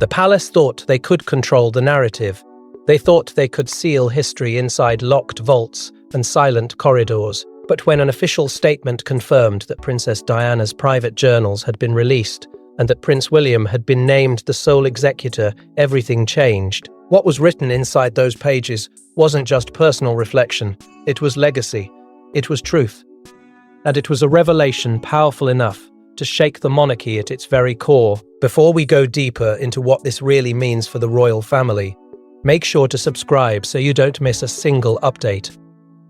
The palace thought they could control the narrative. They thought they could seal history inside locked vaults and silent corridors. But when an official statement confirmed that Princess Diana's private journals had been released and that Prince William had been named the sole executor, everything changed. What was written inside those pages wasn't just personal reflection. It was legacy. It was truth. And it was a revelation powerful enough to shake the monarchy at its very core. Before we go deeper into what this really means for the royal family, make sure to subscribe so you don't miss a single update.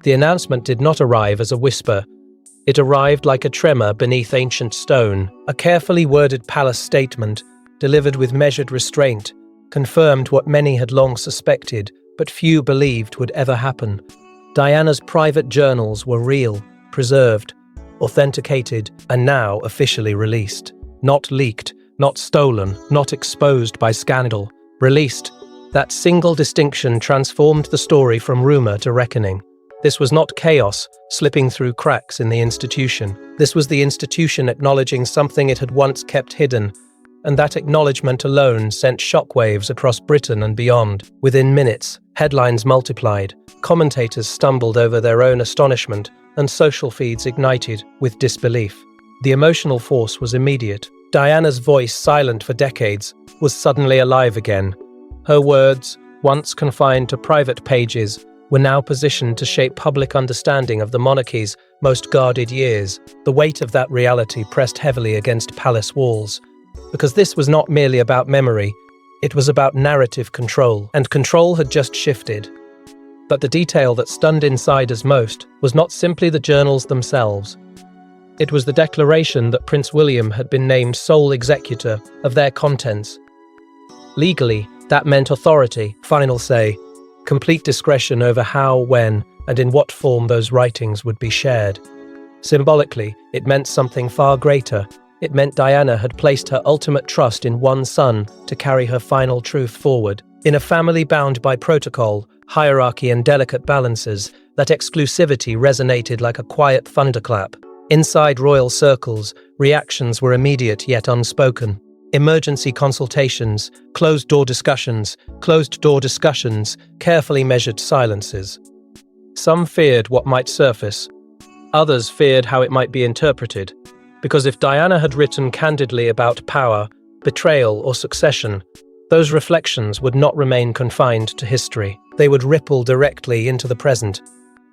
The announcement did not arrive as a whisper. It arrived like a tremor beneath ancient stone. A carefully worded palace statement, delivered with measured restraint, confirmed what many had long suspected, but few believed would ever happen. Diana's private journals were real, preserved, authenticated, and now officially released. Not leaked, not stolen, not exposed by scandal. Released. That single distinction transformed the story from rumor to reckoning. This was not chaos slipping through cracks in the institution. This was the institution acknowledging something it had once kept hidden, and that acknowledgement alone sent shockwaves across Britain and beyond. Within minutes, headlines multiplied, commentators stumbled over their own astonishment, and social feeds ignited with disbelief. The emotional force was immediate. Diana's voice, silent for decades, was suddenly alive again. Her words, once confined to private pages, were now positioned to shape public understanding of the monarchy's most guarded years. The weight of that reality pressed heavily against palace walls, because this was not merely about memory, it was about narrative control, and control had just shifted. But the detail that stunned insiders most was not simply the journals themselves. It was the declaration that Prince William had been named sole executor of their contents. Legally, that meant authority, final say, complete discretion over how, when, and in what form those writings would be shared. Symbolically, it meant something far greater. It meant Diana had placed her ultimate trust in one son to carry her final truth forward. In a family bound by protocol, hierarchy, and delicate balances, that exclusivity resonated like a quiet thunderclap. Inside royal circles, reactions were immediate yet unspoken. Emergency consultations, closed-door discussions, carefully measured silences. Some feared what might surface. Others feared how it might be interpreted. Because if Diana had written candidly about power, betrayal, or succession, those reflections would not remain confined to history. They would ripple directly into the present.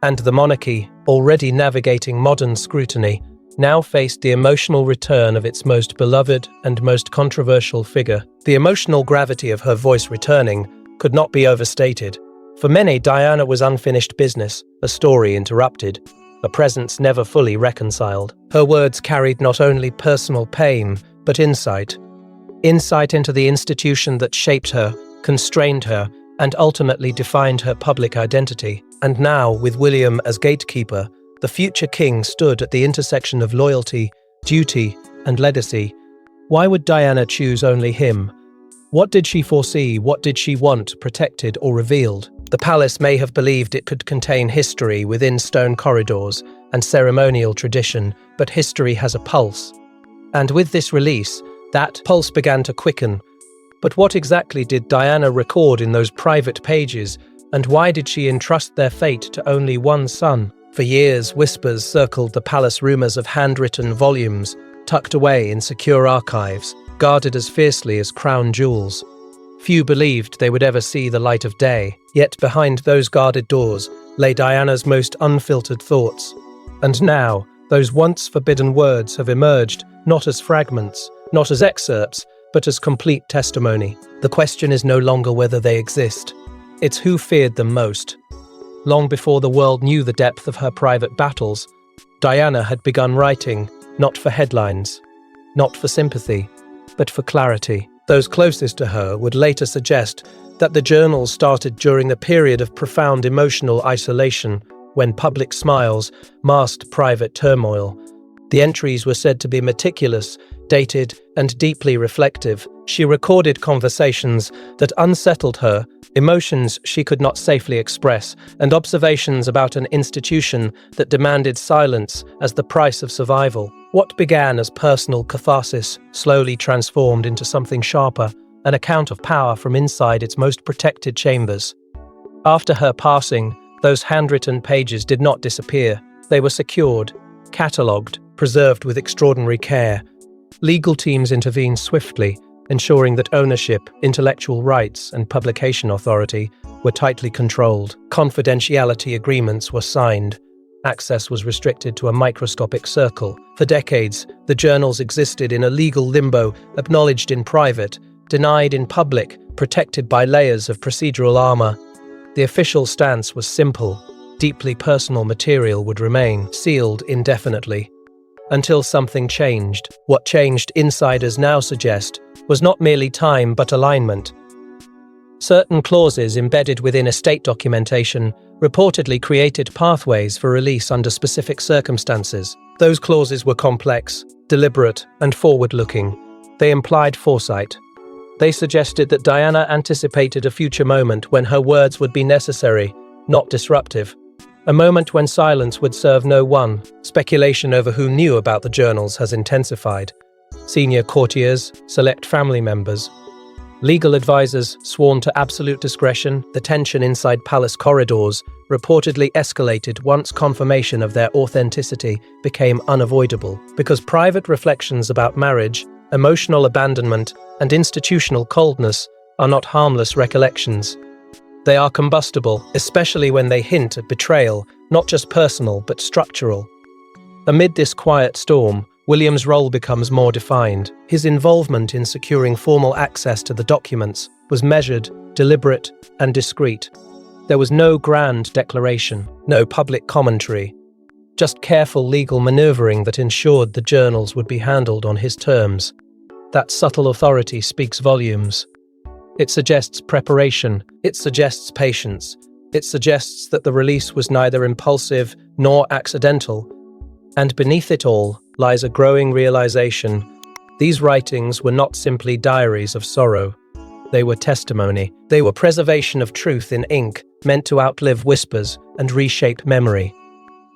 And the monarchy, already navigating modern scrutiny, now faced the emotional return of its most beloved and most controversial figure. The emotional gravity of her voice returning could not be overstated. For many, Diana was unfinished business, a story interrupted, a presence never fully reconciled. Her words carried not only personal pain, but insight. Insight into the institution that shaped her, constrained her, and ultimately defined her public identity. And now, with William as gatekeeper, the future king stood at the intersection of loyalty, duty, and legacy. Why would Diana choose only him? What did she foresee? What did she want protected or revealed? The palace may have believed it could contain history within stone corridors and ceremonial tradition, but history has a pulse. And with this release, that pulse began to quicken. But what exactly did Diana record in those private pages, and why did she entrust their fate to only one son? For years, whispers circled the palace, rumors of handwritten volumes, tucked away in secure archives, guarded as fiercely as crown jewels. Few believed they would ever see the light of day, yet behind those guarded doors lay Diana's most unfiltered thoughts. And now, those once forbidden words have emerged, not as fragments, not as excerpts, but as complete testimony. The question is no longer whether they exist. It's who feared them most. Long before the world knew the depth of her private battles, Diana had begun writing, not for headlines, not for sympathy, but for clarity. Those closest to her would later suggest that the journals started during a period of profound emotional isolation, when public smiles masked private turmoil. The entries were said to be meticulous, dated, and deeply reflective. She recorded conversations that unsettled her, emotions she could not safely express, and observations about an institution that demanded silence as the price of survival. What began as personal catharsis slowly transformed into something sharper an account of power from inside its most protected chambers. After her passing, those handwritten pages did not disappear. They were secured, catalogued, preserved with extraordinary care. Legal teams intervened swiftly, ensuring that ownership, intellectual rights, and publication authority were tightly controlled. Confidentiality agreements were signed. Access was restricted to a microscopic circle. For decades, the journals existed in a legal limbo, acknowledged in private, denied in public, protected by layers of procedural armor. The official stance was simple: deeply personal material would remain sealed indefinitely. Until something changed. What changed, insiders now suggest, was not merely time but alignment. Certain clauses embedded within estate documentation reportedly created pathways for release under specific circumstances. Those clauses were complex, deliberate, and forward-looking. They implied foresight. They suggested that Diana anticipated a future moment when her words would be necessary, not disruptive. A moment when silence would serve no one. Speculation over who knew about the journals has intensified. Senior courtiers, select family members, legal advisors sworn to absolute discretion. The tension inside palace corridors reportedly escalated once confirmation of their authenticity became unavoidable, because private reflections about marriage, emotional abandonment, and institutional coldness are not harmless recollections. They are combustible, especially when they hint at betrayal, not just personal but structural. Amid this quiet storm, William's role becomes more defined. His involvement in securing formal access to the documents was measured, deliberate, and discreet. There was no grand declaration, no public commentary, just careful legal maneuvering that ensured the journals would be handled on his terms. That subtle authority speaks volumes. It suggests preparation, it suggests patience, it suggests that the release was neither impulsive nor accidental. And beneath it all lies a growing realization: these writings were not simply diaries of sorrow. They were testimony. They were preservation of truth in ink, meant to outlive whispers and reshape memory.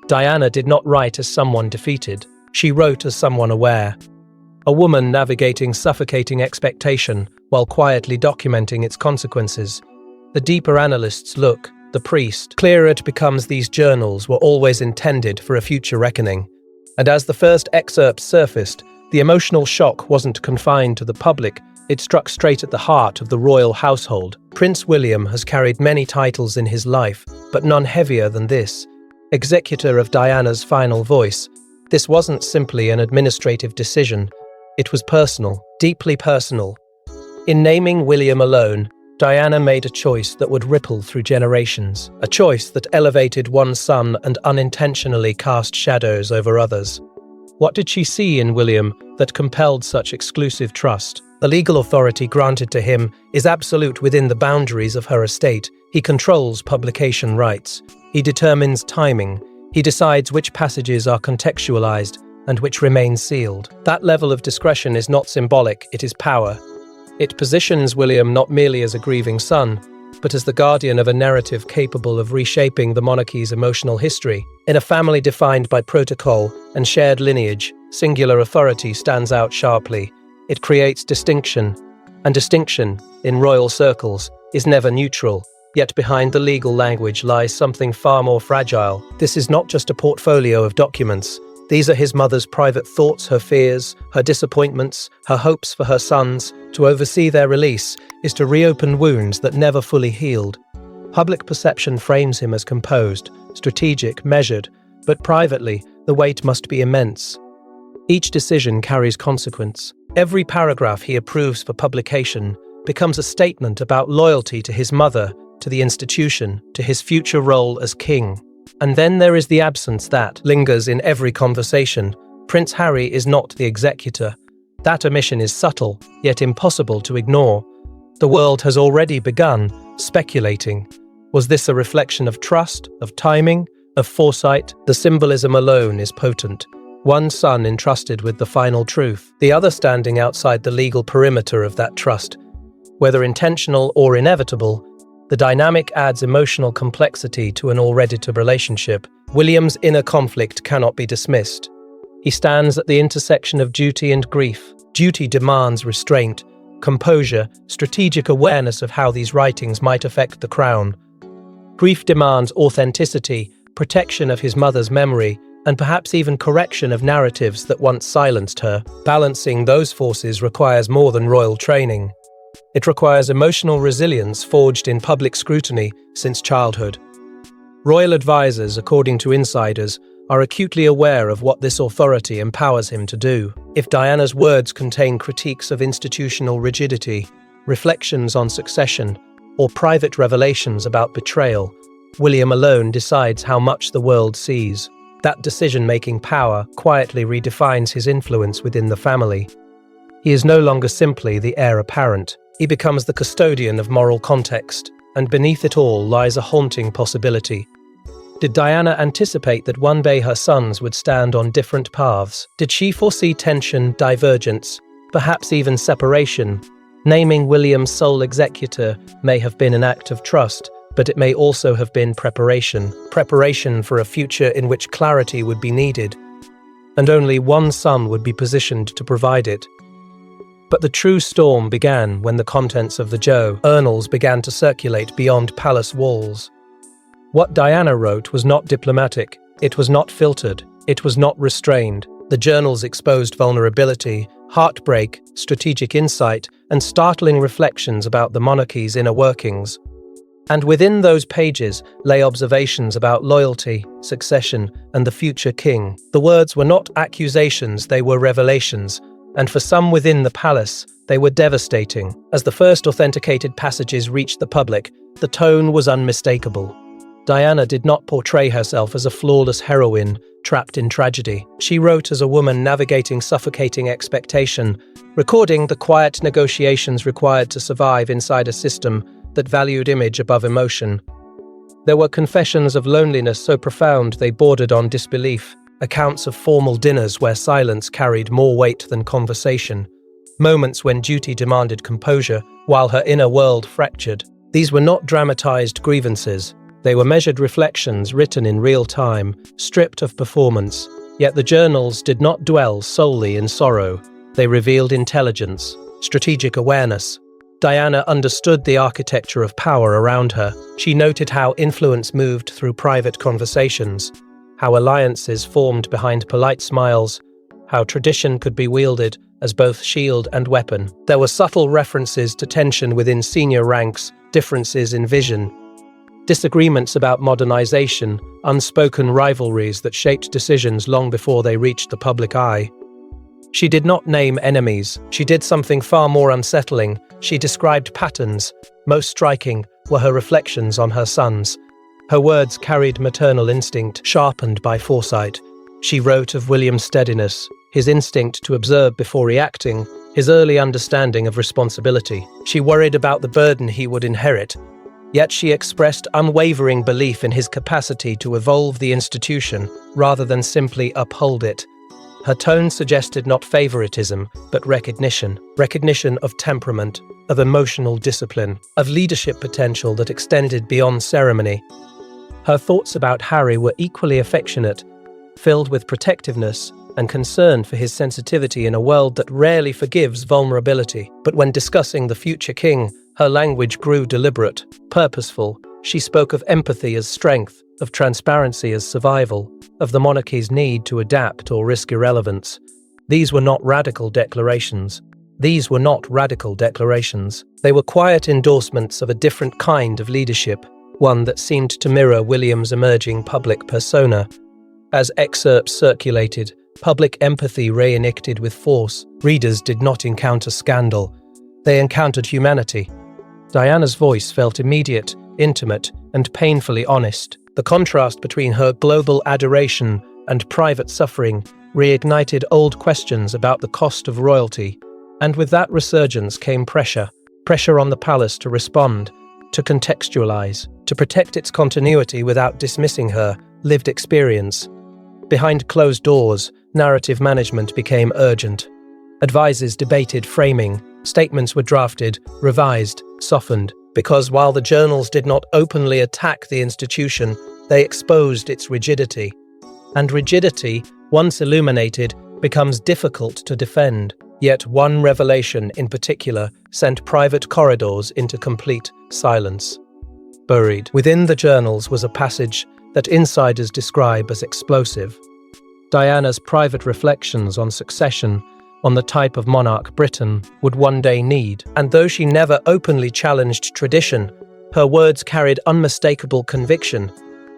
Diana did not write as someone defeated. She wrote as someone aware. A woman navigating suffocating expectation while quietly documenting its consequences. The deeper analysts look, the priest, clearer it becomes these journals were always intended for a future reckoning. And as the first excerpts surfaced, the emotional shock wasn't confined to the public, it struck straight at the heart of the royal household. Prince William has carried many titles in his life, but none heavier than this: Executor of Diana's final voice. This wasn't simply an administrative decision. It was personal, deeply personal. In naming William alone, Diana made a choice that would ripple through generations, a choice that elevated one son and unintentionally cast shadows over others. What did she see in William that compelled such exclusive trust? The legal authority granted to him is absolute within the boundaries of her estate. He controls publication rights. He determines timing. He decides which passages are contextualized and which remain sealed. That level of discretion is not symbolic, it is power. It positions William not merely as a grieving son, but as the guardian of a narrative capable of reshaping the monarchy's emotional history. In a family defined by protocol and shared lineage, singular authority stands out sharply. It creates distinction, and distinction, in royal circles, is never neutral. Yet behind the legal language lies something far more fragile. This is not just a portfolio of documents. These are his mother's private thoughts, her fears, her disappointments, her hopes for her sons. To oversee their release is to reopen wounds that never fully healed. Public perception frames him as composed, strategic, measured, but privately, the weight must be immense. Each decision carries consequence. Every paragraph he approves for publication becomes a statement about loyalty to his mother, to the institution, to his future role as king. And then there is the absence that lingers in every conversation. Prince Harry is not the executor. That omission is subtle, yet impossible to ignore. The world has already begun speculating. Was this a reflection of trust, of timing, of foresight? The symbolism alone is potent. One son entrusted with the final truth, the other standing outside the legal perimeter of that trust. Whether intentional or inevitable, the dynamic adds emotional complexity to an already relationship. William's inner conflict cannot be dismissed. He stands at the intersection of duty and grief. Duty demands restraint, composure, strategic awareness of how these writings might affect the crown. Grief demands authenticity, protection of his mother's memory, and perhaps even correction of narratives that once silenced her. Balancing those forces requires more than royal training. It requires emotional resilience forged in public scrutiny since childhood. Royal advisors, according to insiders, are acutely aware of what this authority empowers him to do. If Diana's words contain critiques of institutional rigidity, reflections on succession, or private revelations about betrayal, William alone decides how much the world sees. That decision-making power quietly redefines his influence within the family. He is no longer simply the heir apparent. He becomes the custodian of moral context, and beneath it all lies a haunting possibility. Did Diana anticipate that one day her sons would stand on different paths? Did she foresee tension, divergence, perhaps even separation? Naming William sole executor may have been an act of trust, but it may also have been preparation for a future in which clarity would be needed, and only one son would be positioned to provide it. But the true storm began when the contents of the journals began to circulate beyond palace walls. What Diana wrote was not diplomatic, it was not filtered, it was not restrained. The journals exposed vulnerability, heartbreak, strategic insight, and startling reflections about the monarchy's inner workings. And within those pages lay observations about loyalty, succession, and the future king. The words were not accusations, they were revelations, and for some within the palace, they were devastating. As the first authenticated passages reached the public, the tone was unmistakable. Diana did not portray herself as a flawless heroine trapped in tragedy. She wrote as a woman navigating suffocating expectation, recording the quiet negotiations required to survive inside a system that valued image above emotion. There were confessions of loneliness so profound they bordered on disbelief, accounts of formal dinners where silence carried more weight than conversation, moments when duty demanded composure while her inner world fractured. These were not dramatized grievances. They were measured reflections written in real time, stripped of performance. Yet the journals did not dwell solely in sorrow. They revealed intelligence, strategic awareness. Diana understood the architecture of power around her. She noted how influence moved through private conversations, how alliances formed behind polite smiles, how tradition could be wielded as both shield and weapon. There were subtle references to tension within senior ranks, differences in vision, disagreements about modernization, unspoken rivalries that shaped decisions long before they reached the public eye. She did not name enemies. She did something far more unsettling. She described patterns. Most striking were her reflections on her sons. Her words carried maternal instinct, sharpened by foresight. She wrote of William's steadiness, his instinct to observe before reacting, his early understanding of responsibility. She worried about the burden he would inherit, yet she expressed unwavering belief in his capacity to evolve the institution rather than simply uphold it. Her tone suggested not favoritism, but recognition of temperament, of emotional discipline, of leadership potential that extended beyond ceremony. Her thoughts about Harry were equally affectionate, filled with protectiveness and concern for his sensitivity in a world that rarely forgives vulnerability. But when discussing the future king, her language grew deliberate, purposeful. She spoke of empathy as strength, of transparency as survival, of the monarchy's need to adapt or risk irrelevance. These were not radical declarations. They were quiet endorsements of a different kind of leadership, one that seemed to mirror William's emerging public persona. As excerpts circulated, public empathy reinected with force. Readers did not encounter scandal. They encountered humanity. Diana's voice felt immediate, intimate, and painfully honest. The contrast between her global adoration and private suffering reignited old questions about the cost of royalty, and with that resurgence came pressure on the palace to respond, to contextualize, to protect its continuity without dismissing her lived experience. Behind closed doors, narrative management became urgent. Advisors debated framing, statements were drafted, revised, softened, because while the journals did not openly attack the institution, they exposed its rigidity. And rigidity, once illuminated, becomes difficult to defend. Yet one revelation in particular sent private corridors into complete silence. Buried within the journals was a passage that insiders describe as explosive. Diana's private reflections on succession, on the type of monarch Britain would one day need, and though she never openly challenged tradition, her words carried unmistakable conviction.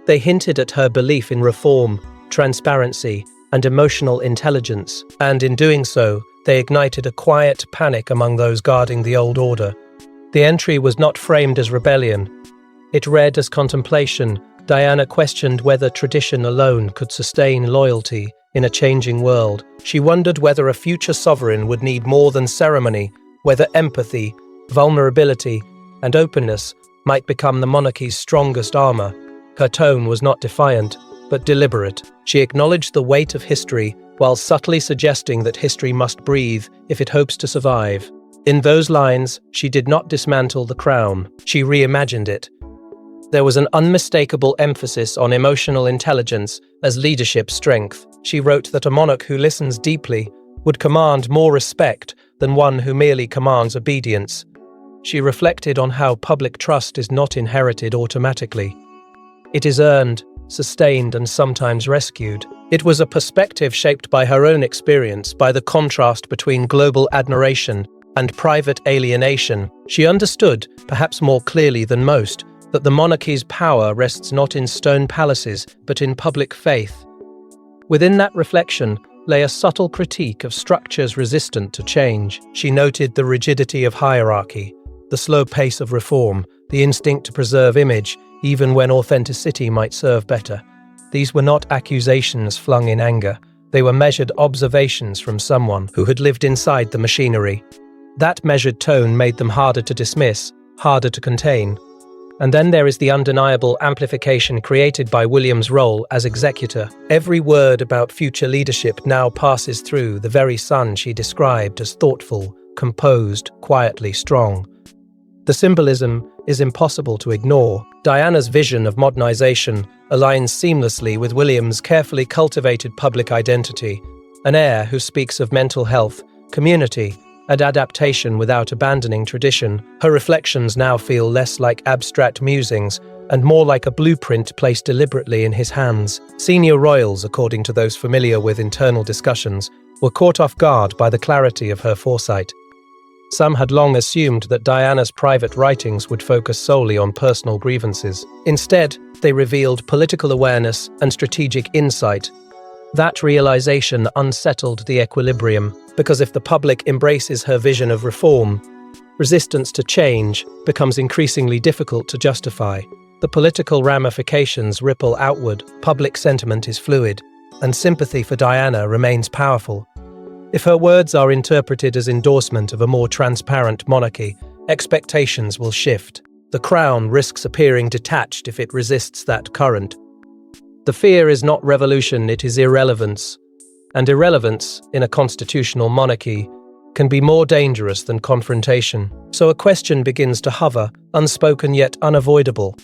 They hinted at her belief in reform, transparency, and emotional intelligence, and in doing so, they ignited a quiet panic among those guarding the old order. The entry was not framed as rebellion. It read as contemplation. Diana questioned whether tradition alone could sustain loyalty in a changing world. She wondered whether a future sovereign would need more than ceremony, whether empathy, vulnerability, and openness might become the monarchy's strongest armor. Her tone was not defiant, but deliberate. She acknowledged the weight of history while subtly suggesting that history must breathe if it hopes to survive. In those lines, she did not dismantle the crown, she reimagined it. There was an unmistakable emphasis on emotional intelligence as leadership strength. She wrote that a monarch who listens deeply would command more respect than one who merely commands obedience. She reflected on how public trust is not inherited automatically. It is earned, sustained, and sometimes rescued. It was a perspective shaped by her own experience, by the contrast between global admiration and private alienation. She understood, perhaps more clearly than most, that the monarchy's power rests not in stone palaces, but in public faith. Within that reflection lay a subtle critique of structures resistant to change. She noted the rigidity of hierarchy, the slow pace of reform, the instinct to preserve image, even when authenticity might serve better. These were not accusations flung in anger. They were measured observations from someone who had lived inside the machinery. That measured tone made them harder to dismiss, harder to contain. And then there is the undeniable amplification created by William's role as executor. Every word about future leadership now passes through the very son she described as thoughtful, composed, quietly strong. The symbolism is impossible to ignore. Diana's vision of modernization aligns seamlessly with William's carefully cultivated public identity, an heir who speaks of mental health, community, and adaptation without abandoning tradition. Her reflections now feel less like abstract musings and more like a blueprint placed deliberately in his hands. Senior royals, according to those familiar with internal discussions, were caught off guard by the clarity of her foresight. Some had long assumed that Diana's private writings would focus solely on personal grievances. Instead, they revealed political awareness and strategic insight. That realization unsettled the equilibrium, because if the public embraces her vision of reform, resistance to change becomes increasingly difficult to justify. The political ramifications ripple outward, public sentiment is fluid, and sympathy for Diana remains powerful. If her words are interpreted as endorsement of a more transparent monarchy, expectations will shift. The crown risks appearing detached if it resists that current. The fear is not revolution, it is irrelevance. And irrelevance, in a constitutional monarchy, can be more dangerous than confrontation. So a question begins to hover, unspoken yet unavoidable.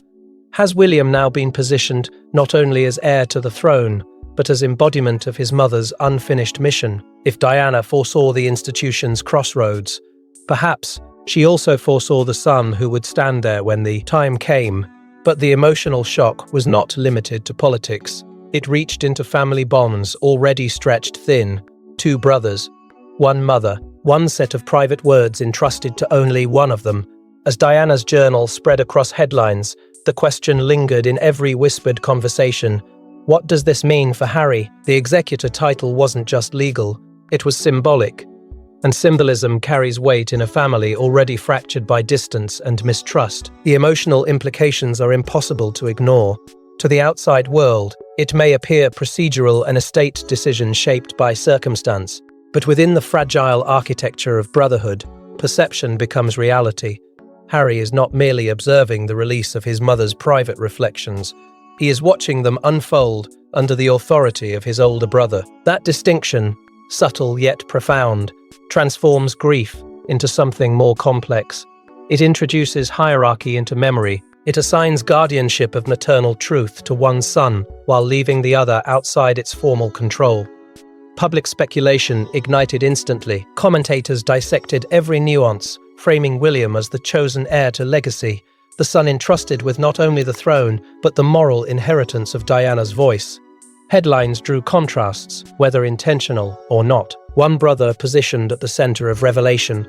Has William now been positioned not only as heir to the throne, but as embodiment of his mother's unfinished mission? If Diana foresaw the institution's crossroads, perhaps she also foresaw the son who would stand there when the time came. But the emotional shock was not limited to politics. It reached into family bonds already stretched thin. 2 brothers, 1 mother, 1 set of private words entrusted to only one of them. As Diana's journal spread across headlines, the question lingered in every whispered conversation. What does this mean for Harry? The executor title wasn't just legal, it was symbolic. And symbolism carries weight in a family already fractured by distance and mistrust. The emotional implications are impossible to ignore. To the outside world, it may appear procedural, an estate decision shaped by circumstance. But within the fragile architecture of brotherhood, perception becomes reality. Harry is not merely observing the release of his mother's private reflections. He is watching them unfold under the authority of his older brother. That distinction, subtle yet profound, transforms grief into something more complex. It introduces hierarchy into memory. It assigns guardianship of maternal truth to one son while leaving the other outside its formal control. Public speculation ignited instantly. Commentators dissected every nuance, framing William as the chosen heir to legacy, the son entrusted with not only the throne, but the moral inheritance of Diana's voice. Headlines drew contrasts, whether intentional or not. One brother positioned at the center of revelation,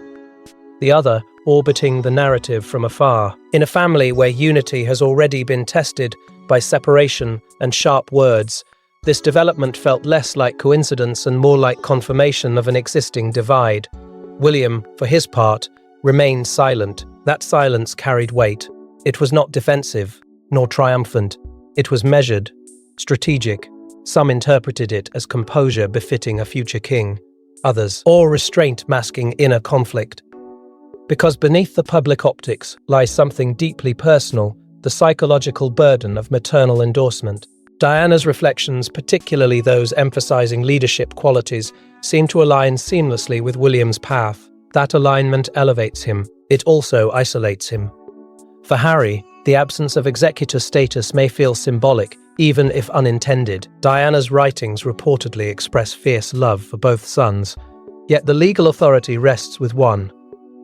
the other orbiting the narrative from afar. In a family where unity has already been tested by separation and sharp words, this development felt less like coincidence and more like confirmation of an existing divide. William, for his part, remained silent. That silence carried weight. It was not defensive, nor triumphant. It was measured, strategic. Some interpreted it as composure befitting a future king. Others, awe restraint masking inner conflict. Because beneath the public optics lies something deeply personal, the psychological burden of maternal endorsement. Diana's reflections, particularly those emphasizing leadership qualities, seem to align seamlessly with William's path. That alignment elevates him. It also isolates him. For Harry, the absence of executor status may feel symbolic, even if unintended. Diana's writings reportedly express fierce love for both sons, yet the legal authority rests with one.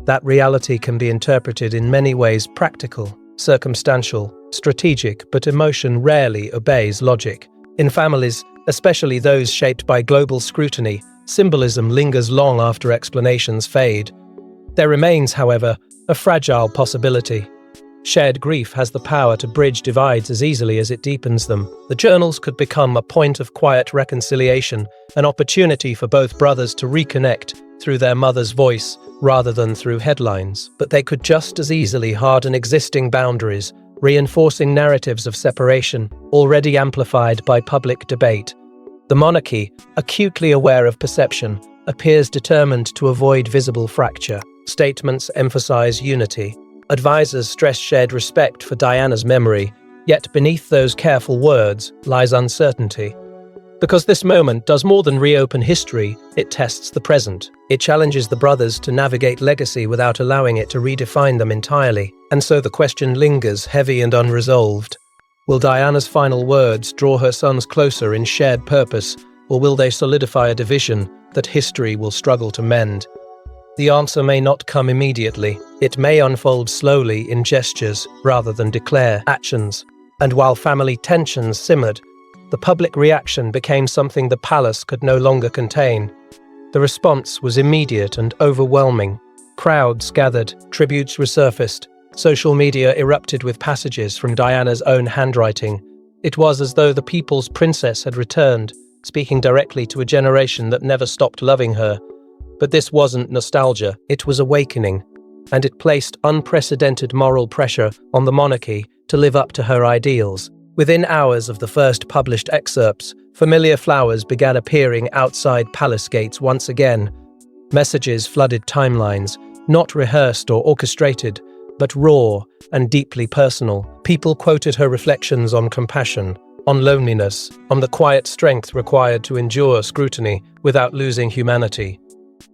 That reality can be interpreted in many ways: practical, circumstantial, strategic, but emotion rarely obeys logic. In families, especially those shaped by global scrutiny, symbolism lingers long after explanations fade. There remains, however, a fragile possibility. Shared grief has the power to bridge divides as easily as it deepens them. The journals could become a point of quiet reconciliation, an opportunity for both brothers to reconnect through their mother's voice rather than through headlines. But they could just as easily harden existing boundaries, reinforcing narratives of separation already amplified by public debate. The monarchy, acutely aware of perception, appears determined to avoid visible fracture. Statements emphasize unity. Advisors stress shared respect for Diana's memory, yet beneath those careful words lies uncertainty. Because this moment does more than reopen history, it tests the present. It challenges the brothers to navigate legacy without allowing it to redefine them entirely. And so the question lingers, heavy and unresolved. Will Diana's final words draw her sons closer in shared purpose, or will they solidify a division that history will struggle to mend? The answer may not come immediately. It may unfold slowly in gestures rather than declare actions. And while family tensions simmered, the public reaction became something the palace could no longer contain. The response was immediate and overwhelming. Crowds gathered, tributes resurfaced, social media erupted with passages from Diana's own handwriting. It was as though the people's princess had returned, speaking directly to a generation that never stopped loving her. But this wasn't nostalgia, it was awakening, and it placed unprecedented moral pressure on the monarchy to live up to her ideals. Within hours of the first published excerpts, familiar flowers began appearing outside palace gates once again. Messages flooded timelines, not rehearsed or orchestrated, but raw and deeply personal. People quoted her reflections on compassion, on loneliness, on the quiet strength required to endure scrutiny without losing humanity.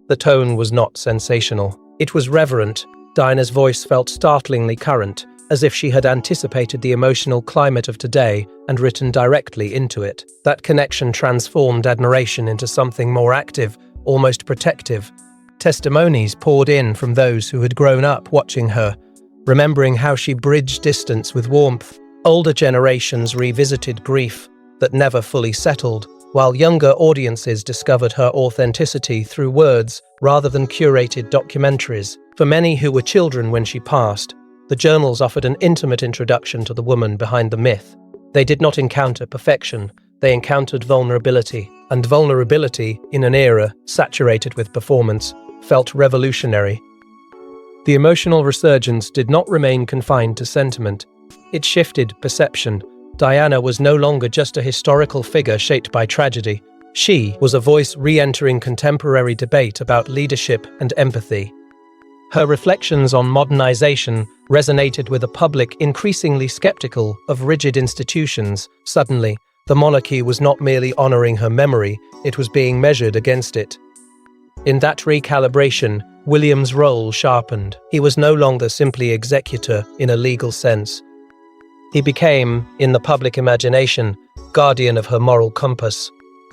The tone was not sensational. It was reverent. Diana's voice felt startlingly current, as if she had anticipated the emotional climate of today and written directly into it. That connection transformed admiration into something more active, almost protective. Testimonies poured in from those who had grown up watching her, remembering how she bridged distance with warmth. Older generations revisited grief that never fully settled, while younger audiences discovered her authenticity through words rather than curated documentaries. For many who were children when she passed, the journals offered an intimate introduction to the woman behind the myth. They did not encounter perfection, they encountered vulnerability, and vulnerability, in an era saturated with performance, felt revolutionary. The emotional resurgence did not remain confined to sentiment. It shifted perception. Diana was no longer just a historical figure shaped by tragedy. She was a voice re-entering contemporary debate about leadership and empathy. Her reflections on modernization resonated with a public increasingly skeptical of rigid institutions. Suddenly, the monarchy was not merely honoring her memory, it was being measured against it. In that recalibration, William's role sharpened. He was no longer simply executor in a legal sense. He became, in the public imagination, guardian of her moral compass.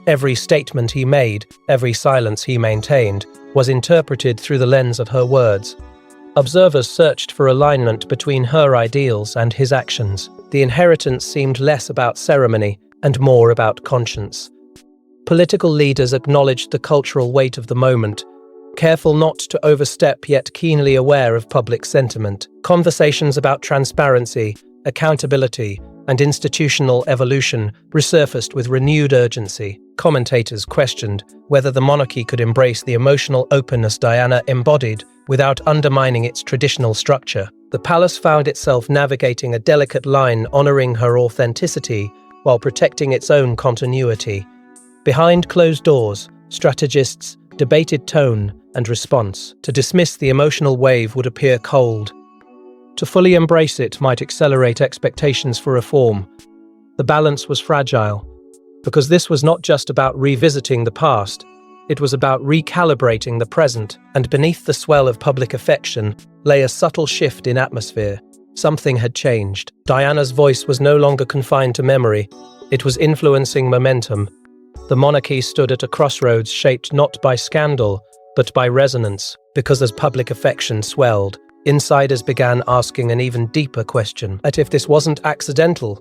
Every statement he made, every silence he maintained, was interpreted through the lens of her words. Observers searched for alignment between her ideals and his actions. The inheritance seemed less about ceremony and more about conscience. Political leaders acknowledged the cultural weight of the moment, careful not to overstep yet keenly aware of public sentiment. Conversations about transparency, accountability, and institutional evolution resurfaced with renewed urgency. Commentators questioned whether the monarchy could embrace the emotional openness Diana embodied without undermining its traditional structure. The palace found itself navigating a delicate line, honoring her authenticity while protecting its own continuity. Behind closed doors, strategists debated tone and response. To dismiss the emotional wave would appear cold. To fully embrace it might accelerate expectations for reform. The balance was fragile, because this was not just about revisiting the past, it was about recalibrating the present, and beneath the swell of public affection lay a subtle shift in atmosphere. Something had changed. Diana's voice was no longer confined to memory, it was influencing momentum. The monarchy stood at a crossroads shaped not by scandal, but by resonance, because as public affection swelled, insiders began asking an even deeper question. What if this wasn't accidental?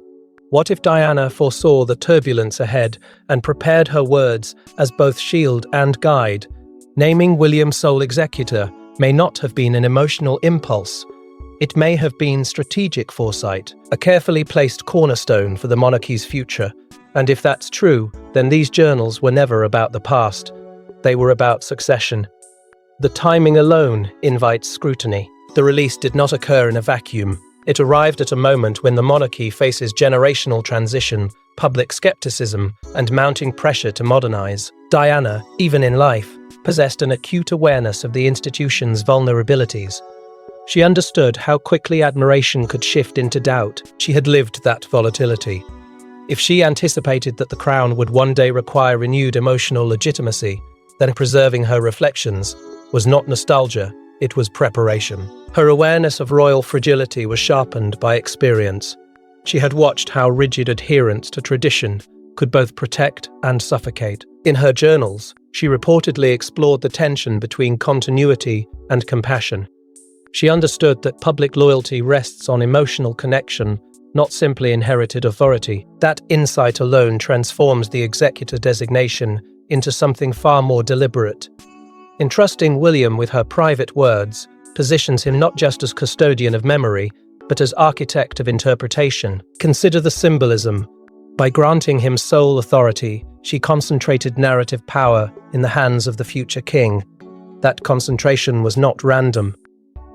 What if Diana foresaw the turbulence ahead and prepared her words as both shield and guide? Naming William sole executor may not have been an emotional impulse. It may have been strategic foresight, a carefully placed cornerstone for the monarchy's future. And if that's true, then these journals were never about the past. They were about succession. The timing alone invites scrutiny. The release did not occur in a vacuum. It arrived at a moment when the monarchy faces generational transition, public skepticism, and mounting pressure to modernize. Diana, even in life, possessed an acute awareness of the institution's vulnerabilities. She understood how quickly admiration could shift into doubt. She had lived that volatility. If she anticipated that the crown would one day require renewed emotional legitimacy, then preserving her reflections was not nostalgia, it was preparation. Her awareness of royal fragility was sharpened by experience. She had watched how rigid adherence to tradition could both protect and suffocate. In her journals, she reportedly explored the tension between continuity and compassion. She understood that public loyalty rests on emotional connection, not simply inherited authority. That insight alone transforms the executor designation into something far more deliberate. Entrusting William with her private words positions him not just as custodian of memory, but as architect of interpretation. Consider the symbolism. By granting him sole authority, she concentrated narrative power in the hands of the future king. That concentration was not random.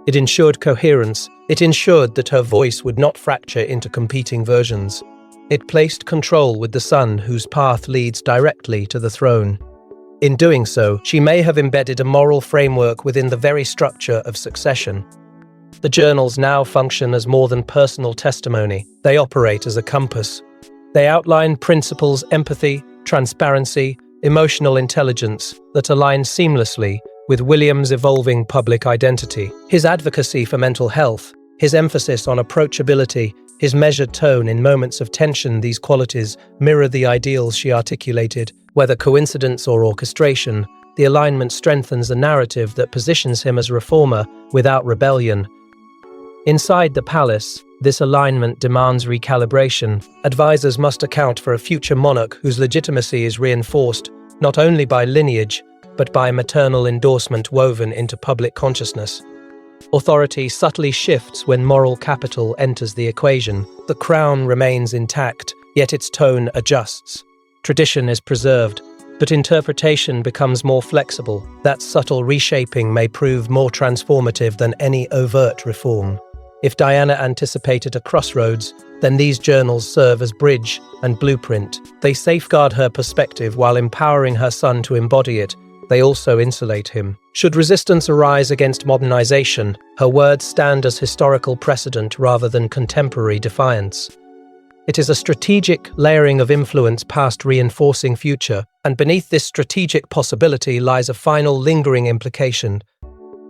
It ensured coherence. It ensured that her voice would not fracture into competing versions. It placed control with the son whose path leads directly to the throne. In doing so, she may have embedded a moral framework within the very structure of succession. The journals now function as more than personal testimony. They operate as a compass. They outline principles, empathy, transparency, emotional intelligence that align seamlessly with William's evolving public identity. His advocacy for mental health, his emphasis on approachability, his measured tone in moments of tension, these qualities mirror the ideals she articulated. Whether coincidence or orchestration, the alignment strengthens a narrative that positions him as reformer without rebellion. Inside the palace, this alignment demands recalibration. Advisors must account for a future monarch whose legitimacy is reinforced not only by lineage, but by maternal endorsement woven into public consciousness. Authority subtly shifts when moral capital enters the equation. The crown remains intact, yet its tone adjusts. Tradition is preserved, but interpretation becomes more flexible. That subtle reshaping may prove more transformative than any overt reform. If Diana anticipated a crossroads, then these journals serve as bridge and blueprint. They safeguard her perspective while empowering her son to embody it. They also insulate him. Should resistance arise against modernization, her words stand as historical precedent rather than contemporary defiance. It is a strategic layering of influence past reinforcing future, and beneath this strategic possibility lies a final lingering implication.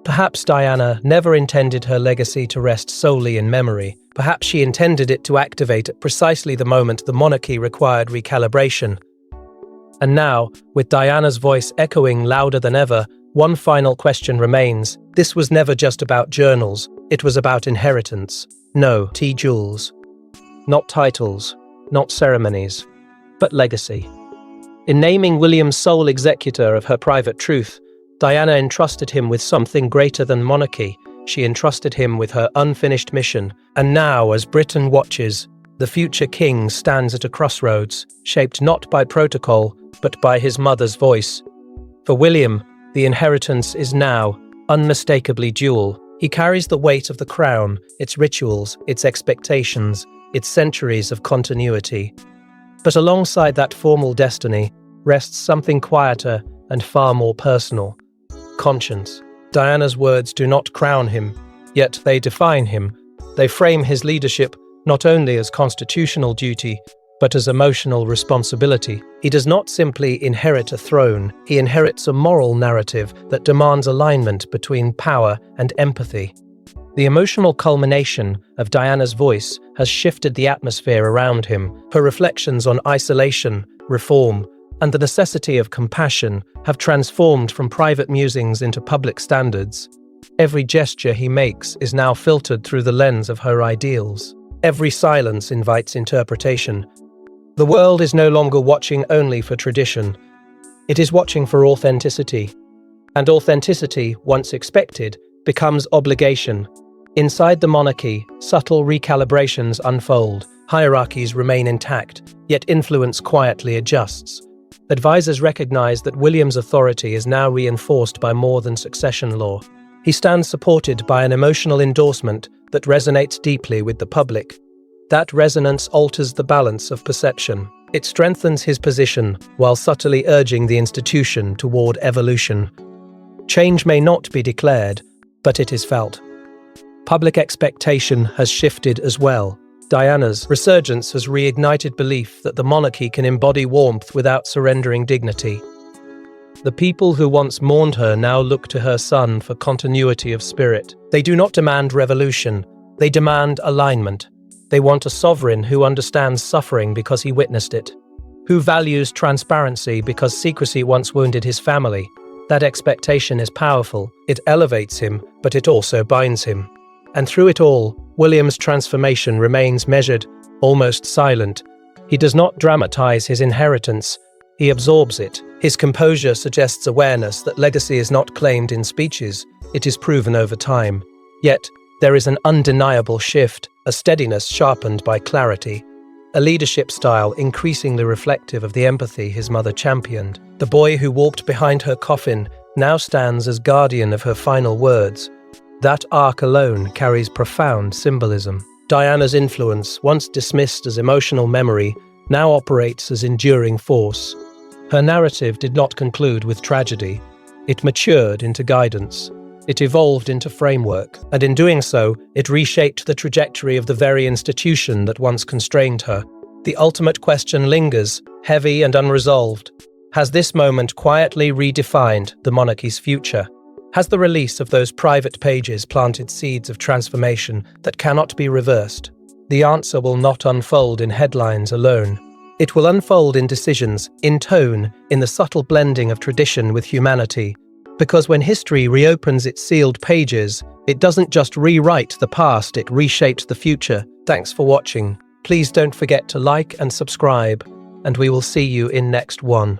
Perhaps Diana never intended her legacy to rest solely in memory. Perhaps she intended it to activate at precisely the moment the monarchy required recalibration. And now, with Diana's voice echoing louder than ever, One final question remains. This was never just about journals, it was about inheritance. No, T. Jules. Not titles, not ceremonies, but legacy. In naming William's sole executor of her private truth, Diana entrusted him with something greater than monarchy. She entrusted him with her unfinished mission. And now, as Britain watches, the future king stands at a crossroads, shaped not by protocol, but by his mother's voice. For William, the inheritance is now unmistakably dual. He carries the weight of the crown, its rituals, its expectations, its centuries of continuity. But alongside that formal destiny rests something quieter and far more personal: conscience. Diana's words do not crown him, yet they define him. They frame his leadership not only as constitutional duty, but as emotional responsibility. He does not simply inherit a throne, he inherits a moral narrative that demands alignment between power and empathy. The emotional culmination of Diana's voice has shifted the atmosphere around him. Her reflections on isolation, reform, and the necessity of compassion have transformed from private musings into public standards. Every gesture he makes is now filtered through the lens of her ideals. Every silence invites interpretation. The world is no longer watching only for tradition. It is watching for authenticity. And authenticity, once expected, becomes obligation. Inside the monarchy, subtle recalibrations unfold. Hierarchies remain intact, yet influence quietly adjusts. Advisors recognize that William's authority is now reinforced by more than succession law. He stands supported by an emotional endorsement that resonates deeply with the public. That resonance alters the balance of perception. It strengthens his position while subtly urging the institution toward evolution. Change may not be declared, but it is felt. Public expectation has shifted as well. Diana's resurgence has reignited belief that the monarchy can embody warmth without surrendering dignity. The people who once mourned her now look to her son for continuity of spirit. They do not demand revolution, they demand alignment. They want a sovereign who understands suffering because he witnessed it, who values transparency because secrecy once wounded his family. That expectation is powerful. It elevates him, but it also binds him. And through it all, William's transformation remains measured, almost silent. He does not dramatize his inheritance, he absorbs it. His composure suggests awareness that legacy is not claimed in speeches, it is proven over time. Yet, there is an undeniable shift, a steadiness sharpened by clarity, a leadership style increasingly reflective of the empathy his mother championed. The boy who walked behind her coffin now stands as guardian of her final words. That arc alone carries profound symbolism. Diana's influence, once dismissed as emotional memory, now operates as enduring force. Her narrative did not conclude with tragedy. It matured into guidance. It evolved into framework, and in doing so, it reshaped the trajectory of the very institution that once constrained her. The ultimate question lingers, heavy and unresolved. Has this moment quietly redefined the monarchy's future? Has the release of those private pages planted seeds of transformation that cannot be reversed? The answer will not unfold in headlines alone. It will unfold in decisions, in tone, in the subtle blending of tradition with humanity. Because when history reopens its sealed pages, it doesn't just rewrite the past, it reshapes the future. Thanks for watching. Please don't forget to like and subscribe, and we will see you in next one.